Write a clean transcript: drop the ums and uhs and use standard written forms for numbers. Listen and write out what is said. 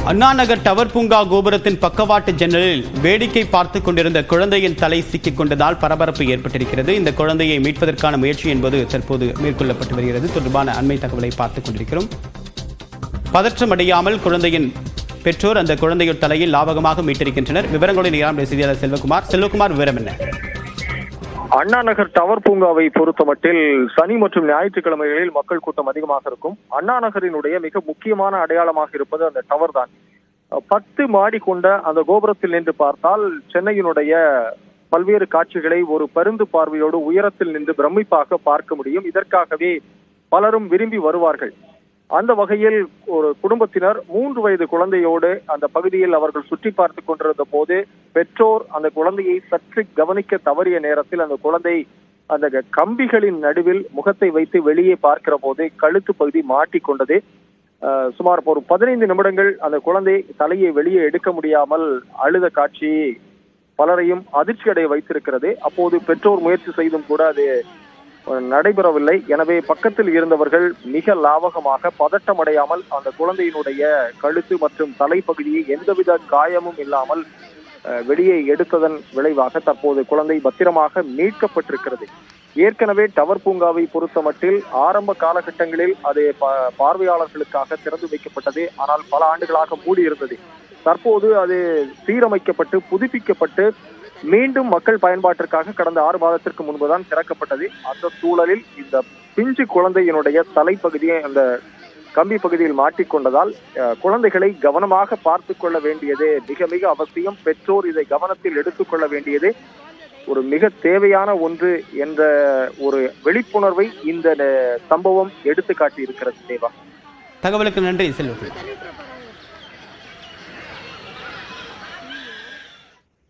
Anna Nagar tower பூங்கா கோபுரத்தின் பக்கவாட்டு ஜன்னலில் வேடிக்கை பார்த்துக் கொண்டிருந்த குழந்தையின் தலை சிக்கிக் கொண்டதால் பரபரப்பு ஏற்பட்டிருக்கிறது. இந்த குழந்தையை மீட்பதற்கான முயற்சி என்பது தற்போது மேற்கொள்ளப்பட்டு வருகிறது. தொடர்பான அண்மை தகவலை பார்த்துக் கொண்டிருக்கிறோம். பதற்றம் அடையாமல் குழந்தையின் பெற்றோர் அந்த குழந்தையின் தலையில் லாபகமாக மீட்டிருக்கின்றனர். விவரங்களுடன் இராம் செய்தியாளர் செல்வகுமார் விவரம் என்ன? அண்ணா நகர் டவர் பூங்காவை பொறுத்தமட்டில் சனி மற்றும் ஞாயிற்றுக்கிழமைகளில் மக்கள் கூட்டம் அதிகமாக இருக்கும். அண்ணா நகரினுடைய மிக முக்கியமான அடையாளமாக இருப்பது அந்த டவர் தான். 10 மாடி கொண்ட அந்த கோபுரத்தில் நின்று பார்த்தால் சென்னையினுடைய பல்வேறு காட்சிகளை ஒரு பருந்து பார்வையோடு உயரத்தில் நின்று பிரமிப்பாக பார்க்க முடியும். இதற்காகவே பலரும் விரும்பி வருவார்கள். அந்த வகையில் ஒரு குடும்பத்தினர் 3 வயது குழந்தையோடு அந்த பகுதியில் அவர்கள் சுற்றி பார்த்து கொண்டிருந்த போது பெற்றோர் அந்த குழந்தையை சற்று கவனிக்க தவறிய நேரத்தில் அந்த குழந்தை அந்த கம்பிகளின் நடுவில் முகத்தை வைத்து வெளியே பார்க்கிற போது கழுத்து பகுதி மாட்டிக்கொண்டது. சுமார் ஒரு 15 நிமிடங்கள் அந்த குழந்தை தலையை வெளியே எடுக்க முடியாமல் அழுத காட்சி பலரையும் அதிர்ச்சி அடைய வைத்திருக்கிறது. அப்போது பெற்றோர் முயற்சி செய்தும் கூட அது நடைபெறவில்லை. எனவே பக்கத்தில் இருந்தவர்கள் மிக லாவகமாக பதட்டம் அடையாமல் அந்த குழந்தையினுடைய கழுத்து மற்றும் தலைப்பகுதியை எந்தவித காயமும் இல்லாமல் வெளியே எடுத்ததன் விளைவாக தற்போது குழந்தை பத்திரமாக மீட்கப்பட்டிருக்கிறது. ஏற்கனவே டவர் பூங்காவை பொறுத்தமட்டில் ஆரம்ப காலகட்டங்களில் அது பார்வையாளர்களுக்காக திறந்து வைக்கப்பட்டது. ஆனால் பல ஆண்டுகளாக மூடியிருந்தது. தற்போது அது சீரமைக்கப்பட்டு புதுப்பிக்கப்பட்டு மீண்டும் மக்கள் பயன்பாட்டிற்காக கடந்த 6 மாதத்திற்கு முன்புதான் திறக்கப்பட்டது. அந்த சூழலில் இந்த பிஞ்சு குழந்தையினுடைய தலைப்பகுதியை அந்த கம்பி பகுதியில் மாட்டிக்கொண்டதால் குழந்தைகளை கவனமாக பார்த்து கொள்ள வேண்டியது மிக மிக அவசியம். பெற்றோர் இதை கவனத்தில் எடுத்துக்கொள்ள வேண்டியது ஒரு மிக தேவையான ஒன்று என்ற ஒரு விழிப்புணர்வை இந்த சம்பவம் எடுத்து காட்டி இருக்கிறது. தேவா, தகவலுக்கு நன்றி செல்வகுமார்.